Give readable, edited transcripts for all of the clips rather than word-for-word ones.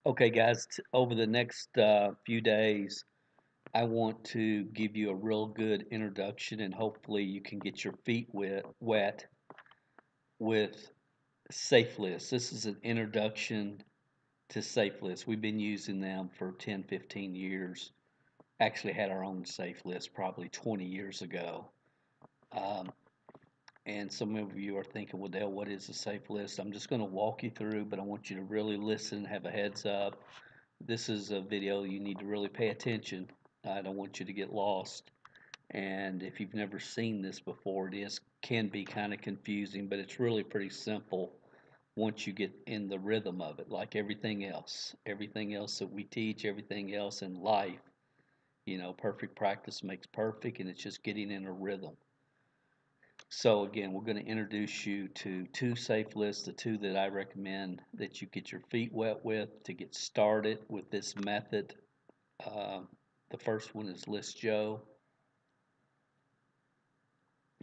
Okay, guys, over the next few days, I want to give you a real good introduction, and hopefully, you can get your feet wet with safe lists. This is an introduction to safe lists. We've been using them for 10, 15 years. Actually, had our own safe list probably 20 years ago. Um, and some of you are thinking, well, Dale, what is a safe list? I'm just going to walk you through, but I want you to really listen, have a heads up. This is a video you need to really pay attention. I don't want you to get lost. And if you've never seen this before, can be kind of confusing, but it's really pretty simple once you get in the rhythm of it, like everything else that we teach, everything else in life. Perfect practice makes perfect, and it's just getting in a rhythm. So again, we're going to introduce you to two safe lists, the two that I recommend that you get your feet wet with to get started with this method. Uh, the first one is List Joe.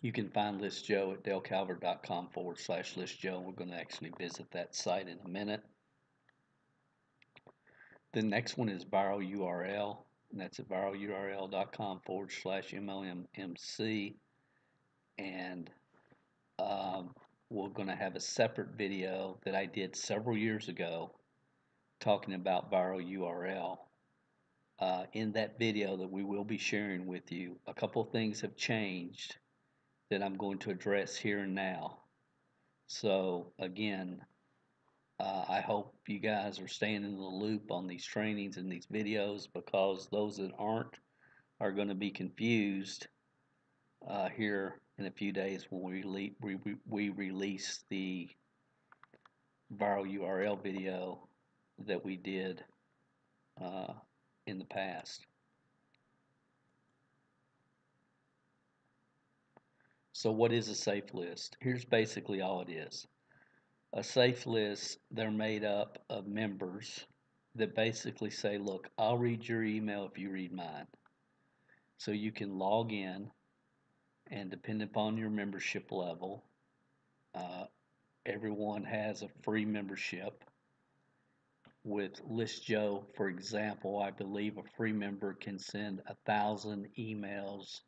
You can find List Joe at dalecalvert.com/List Joe. We're going to actually visit that site in a minute. The next one is Viral URL, and that's at viralurl.com/MLMMC. And we're going to have a separate video that I did several years ago talking about viral URL. In that video that we will be sharing with you, a couple things have changed that I'm going to address here and now. So again, I hope you guys are staying in the loop on these trainings and these videos, because those that aren't are going to be confused here in a few days when we release the viral URL video that we did uh, in the past. So what is a safe list? Here's basically all it is. A safe list, they're made up of members that basically say, look, I'll read your email if you read mine. So you can log in, and depending upon your membership level, uh, everyone has a free membership. With List Joe, for example, I believe a free member can send 1,000 emails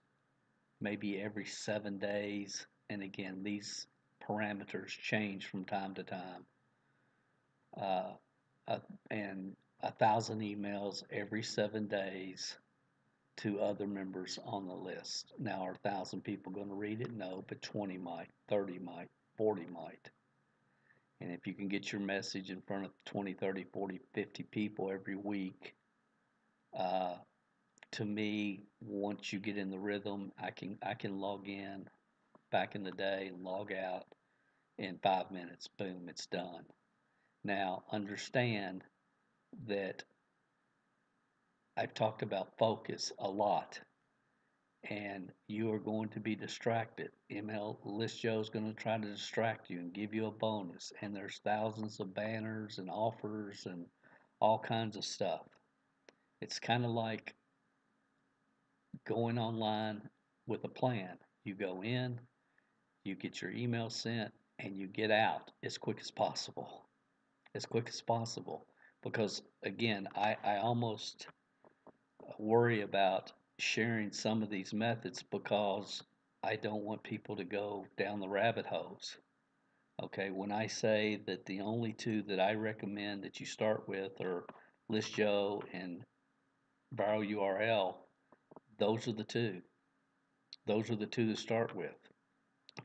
maybe every 7 days. And again, these parameters change from time to time. Uh, uh, and 1,000 emails every 7 days to other members on the list. Now, are 1,000 people going to read it? No, but 20 might, 30 might, 40 might. And if you can get your message in front of 20, 30, 40, 50 people every week, uh, to me, once you get in the rhythm, I can log in back in the day and log out in 5 minutes. Boom, it's done. Now, understand that I've talked about focus a lot, and you are going to be distracted. Email List Joe is going to try to distract you and give you a bonus, and there's thousands of banners and offers and all kinds of stuff. It's kind of like going online with a plan. You go in, you get your email sent, and you get out as quick as possible. As quick as possible. Because again, I almost worry about sharing some of these methods because I don't want people to go down the rabbit holes. Okay, when I say that the only two that I recommend that you start with are List Joe and Viral URL, those are the two. Those are the two to start with.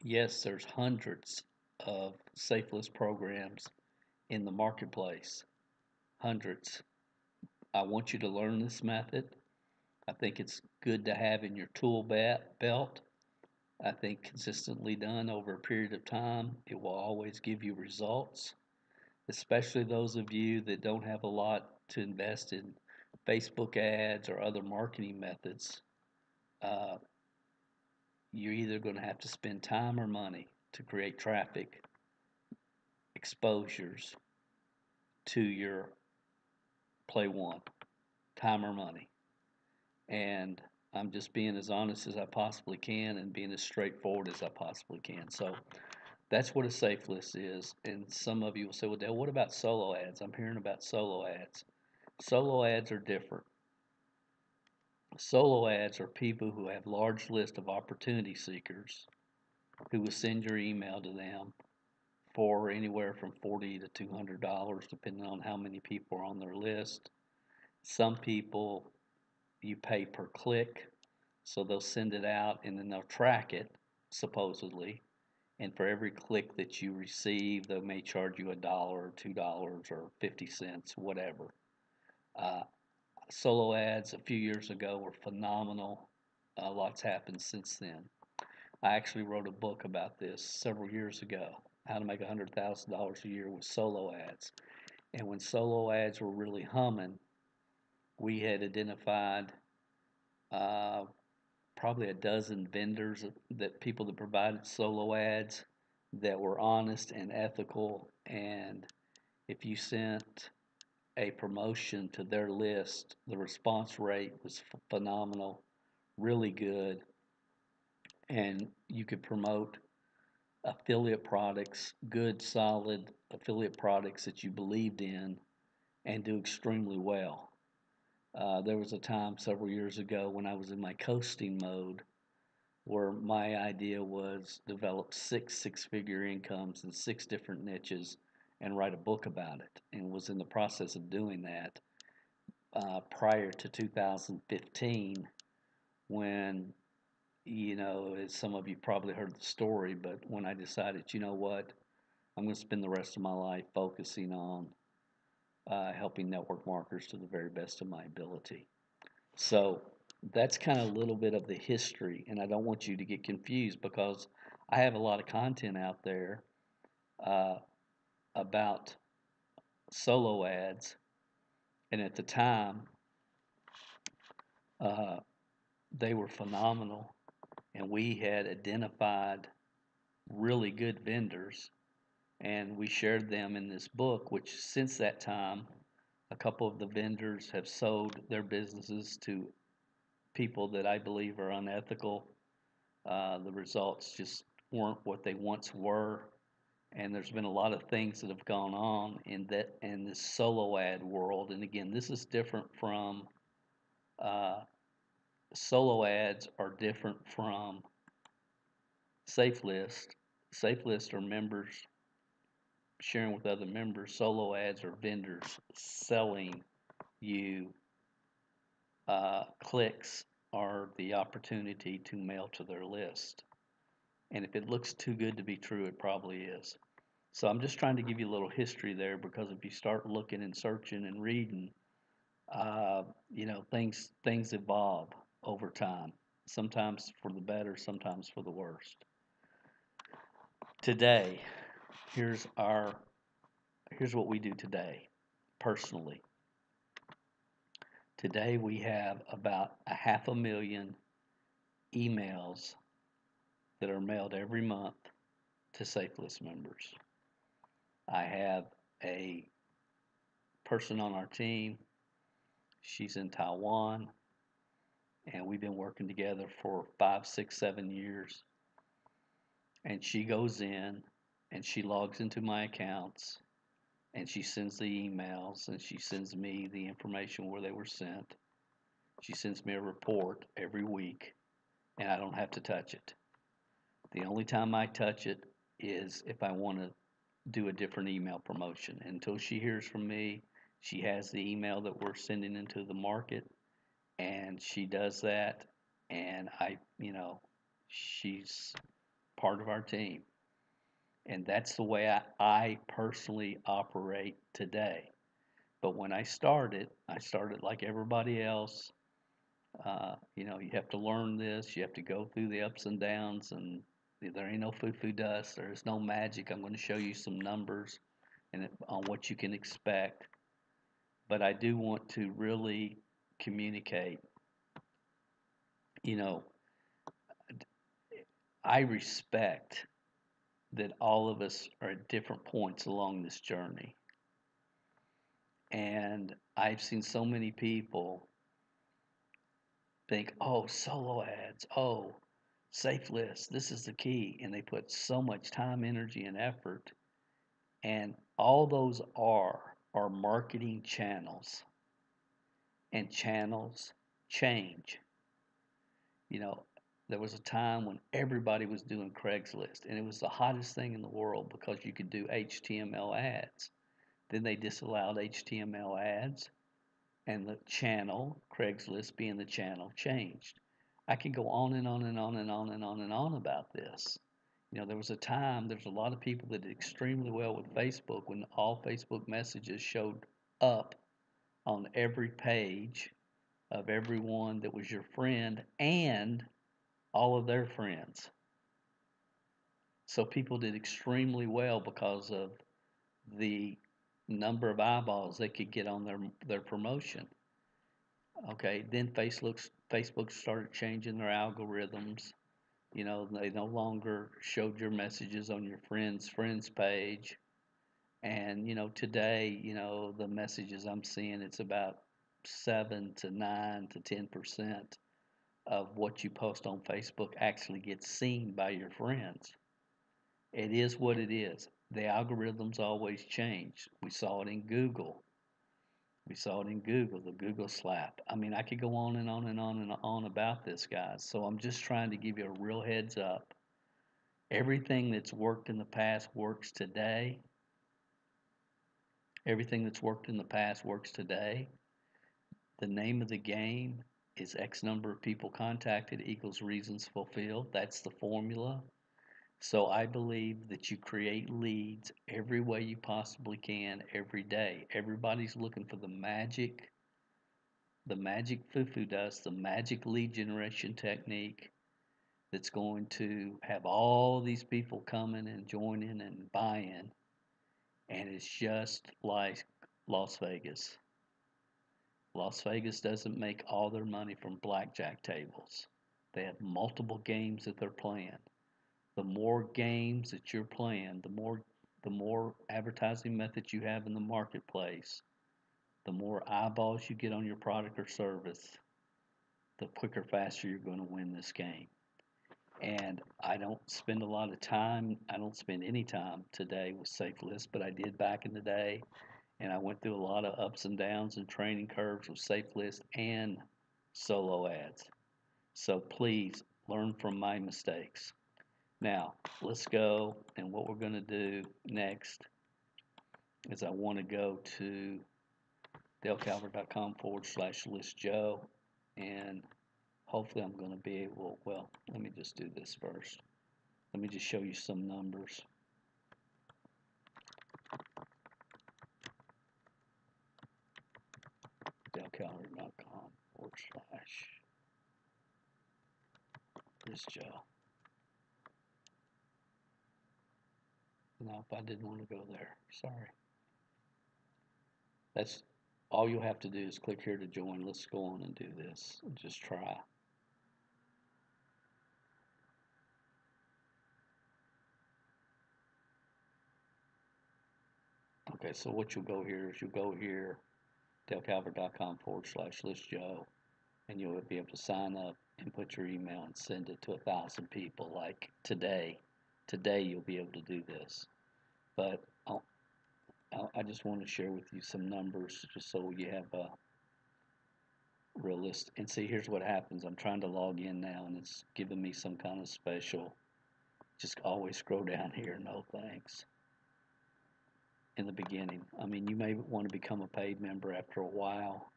Yes, there's hundreds of safe list programs in the marketplace. Hundreds. I want you to learn this method. I think it's good to have in your tool belt. I think consistently done over a period of time, it will always give you results, especially those of you that don't have a lot to invest in Facebook ads or other marketing methods. Uh, you're either going to have to spend time or money to create traffic exposures to your play one, time or money. And I'm just being as honest as I possibly can and being as straightforward as I possibly can. So That's what a safe list is. And some of you will say, well, Dale, what about solo ads? I'm hearing about solo ads. Solo ads are different. Solo ads are people who have large list of opportunity seekers who will send your email to them for anywhere from $40 to $200, depending on how many people are on their list. Some people you pay per click, so they'll send it out and then they'll track it, supposedly. And for every click that you receive, they may charge you $1 or $2 or 50 cents, whatever. Uh, Solo ads a few years ago were phenomenal. Lots happened since then. I actually wrote a book about this several years ago, how to make $100,000 a year with solo ads. And when solo ads were really humming, we had identified uh, probably a dozen vendors that people that provided solo ads that were honest and ethical. And if you sent a promotion to their list, the response rate was phenomenal, really good, and you could promote affiliate products, good, solid affiliate products that you believed in, and do extremely well. There was a time several years ago when I was in my coasting mode where my idea was develop six-figure incomes in six different niches and write a book about it, and was in the process of doing that prior to 2015 when, as some of you probably heard the story, but when I decided, you know what, I'm going to spend the rest of my life focusing on helping network marketers to the very best of my ability. So that's kind of a little bit of the history, and I don't want you to get confused because I have a lot of content out there uh, about solo ads, and at the time, uh, they were phenomenal, and we had identified really good vendors, and we shared them in this book, which since that time, a couple of the vendors have sold their businesses to people that I believe are unethical. The results just weren't what they once were, and there's been a lot of things that have gone on in this solo ad world. And again, this is different from uh, solo ads are different from safe list. Safe list are members sharing with other members. Solo ads are vendors selling you clicks or the opportunity to mail to their list. And if it looks too good to be true, it probably is. So I'm just trying to give you a little history there because if you start looking and searching and reading, things evolve over time. Sometimes for the better, sometimes for the worst. Today, here's our here's what we do today, personally. Today we have about 500,000 emails that are mailed every month to SafeList members. I have a person on our team. She's in Taiwan, and we've been working together for 5, 6, 7 years. And she goes in and she logs into my accounts and she sends the emails and she sends me the information where they were sent. She sends me a report every week, and I don't have to touch it. The only time I touch it is if I want to do a different email promotion. Until she hears from me, she has the email that we're sending into the market, and she does that, and she's part of our team. And that's the way I personally operate today. But when I started like everybody else. You have to learn this. You have to go through the ups and downs, and there ain't no foo-foo dust. There's no magic. I'm going to show you some numbers and on what you can expect. But I do want to really communicate. You know, I respect that all of us are at different points along this journey. And I've seen so many people think, oh, solo ads. Oh, Safe list, this is the key. And they put so much time, energy, and effort. And all those are marketing channels. And channels change. You know, there was a time when everybody was doing Craigslist, and it was the hottest thing in the world because you could do HTML ads. Then they disallowed HTML ads, and the channel, Craigslist being the channel, changed. I could go on and on and on and on and on and on about this. You know, there was a time, there's a lot of people that did extremely well with Facebook when all Facebook messages showed up on every page of everyone that was your friend and all of their friends. So people did extremely well because of the number of eyeballs they could get on their promotion. Okay, then Facebook started changing their algorithms. You know, they no longer showed your messages on your friends page. And you know, today, you know, the messages I'm seeing, it's about 7 to 9 to 10% of what you post on Facebook actually gets seen by your friends. It is what it is. The algorithms always change. We saw it in Google. We saw it in Google, the Google slap. I mean, I could go on and on and on and on about this, guys. So I'm just trying to give you a real heads up. Everything that's worked in the past works today. Everything that's worked in the past works today. The name of the game is X number of people contacted equals reasons fulfilled. That's the formula. So I believe that you create leads every way you possibly can every day. Everybody's looking for the magic foo-foo dust, the magic lead generation technique that's going to have all these people coming and joining and buying. And it's just like Las Vegas. Las Vegas doesn't make all their money from blackjack tables. They have multiple games that they're playing. The more games that you're playing, the more advertising methods you have in the marketplace, the more eyeballs you get on your product or service, the quicker, faster you're going to win this game. And I don't spend a lot of time, I don't spend any time today with Safe List, but I did back in the day. And I went through a lot of ups and downs and training curves with Safe List and solo ads. So please learn from my mistakes. Now, let's go, and what we're going to do next is I want to go to DaleCalvert.com/listjoe, and hopefully I'm going to be able, well, let me just do this first. Let me just show you some numbers. DaleCalvert.com/listjoe. Nope, I didn't want to go there. Sorry. That's all you'll have to do is click here to join. Let's go on and do this. Just try. Okay, so what you'll go here is you'll go here, DaleCalvert.com/listjoe, and you'll be able to sign up and put your email and send it to 1,000 people like today. Today you'll be able to do this. But I just want to share with you some numbers just so you have a realist. And see, here's what happens. I'm trying to log in now, and it's giving me some kind of special. Just always scroll down here. No thanks. In the beginning. I mean, you may want to become a paid member after a while.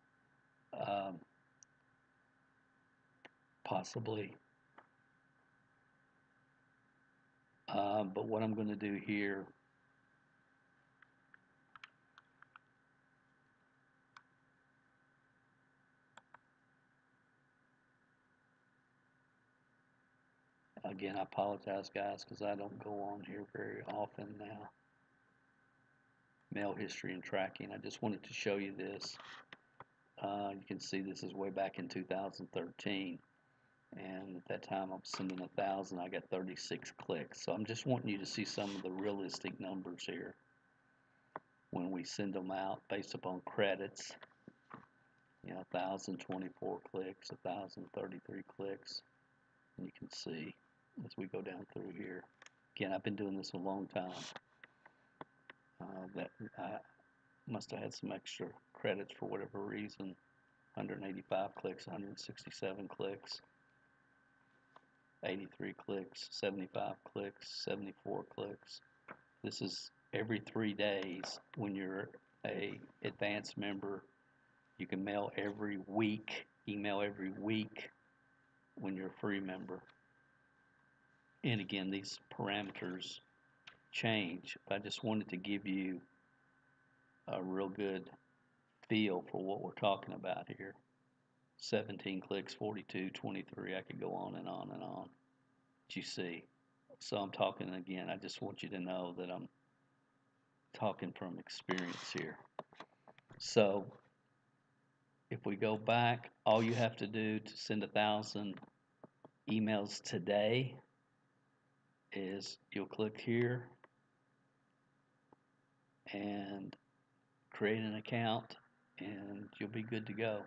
Possibly. But what I'm going to do here, again, I apologize, guys, because I don't go on here very often now. Mail history and tracking. I just wanted to show you this. You can see this is way back in 2013. And at that time, I'm sending 1,000. I got 36 clicks. So I'm just wanting you to see some of the realistic numbers here when we send them out based upon credits. You know, 1,024 clicks, 1,033 clicks. And you can see as we go down through here. Again, I've been doing this a long time. That I must have had some extra credits for whatever reason. 185 clicks, 167 clicks, 83 clicks, 75 clicks, 74 clicks. This is every 3 days. When you're a advanced member, you can mail every week, email every week when you're a free member. And again, these parameters change. I just wanted to give you a real good feel for what we're talking about here. 17 clicks, 42, 23. I could go on and on and on. But you see. So I'm talking again. I just want you to know that I'm talking from experience here. So if we go back, all you have to do to send 1,000 emails today is you'll click here and create an account and you'll be good to go.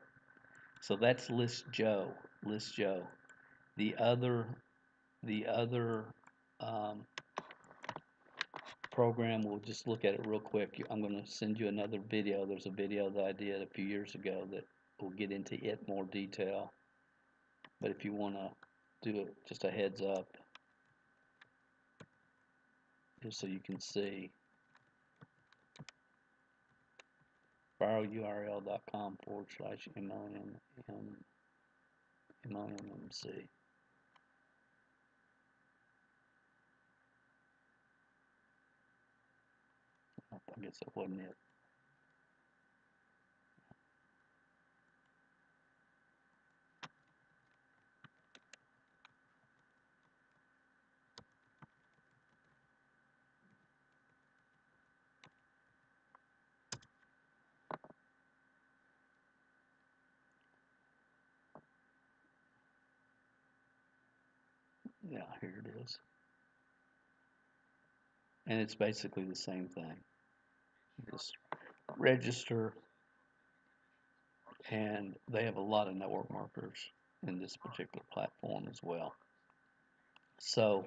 So that's List Joe. List Joe. The other um, program, we'll just look at it real quick. I'm going to send you another video. There's a video that I did a few years ago that will get into it more detail. But if you want to do it, just a heads up, just so you can see. virourl.com/MOMMC. I guess that wasn't it. Yeah, here it is. And it's basically the same thing. You just register, and they have a lot of network marketers in this particular platform as well. So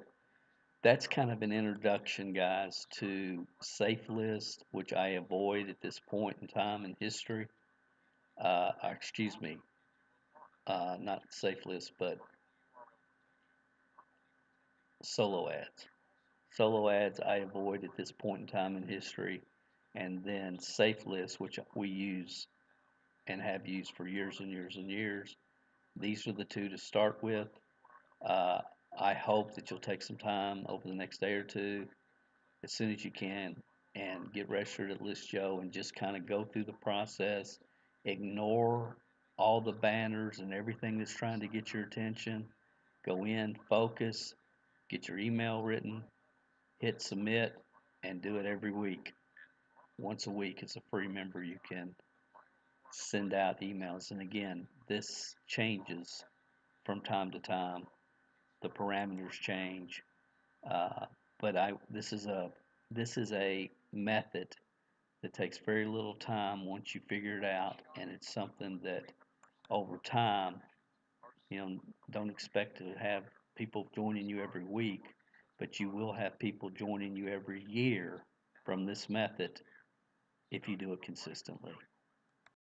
that's kind of an introduction, guys, to Safe List, which I avoid at this point in time in history. Excuse me, not Safe List, but solo ads. Solo ads I avoid at this point in time in history, and then Safe List, which we use and have used for years and years and years. These are the two to start with. Uh, I hope that you'll take some time over the next day or two, as soon as you can, and get registered at List Joe and just kind of go through the process. Ignore all the banners and everything that's trying to get your attention. Go in, focus, get your email written, hit submit, and do it every week. Once a week as a free member, you can send out emails. And again, this changes from time to time. The parameters change, but this is a method that takes very little time once you figure it out, and it's something that over time, you know, don't expect to have people joining you every week, but you will have people joining you every year from this method if you do it consistently.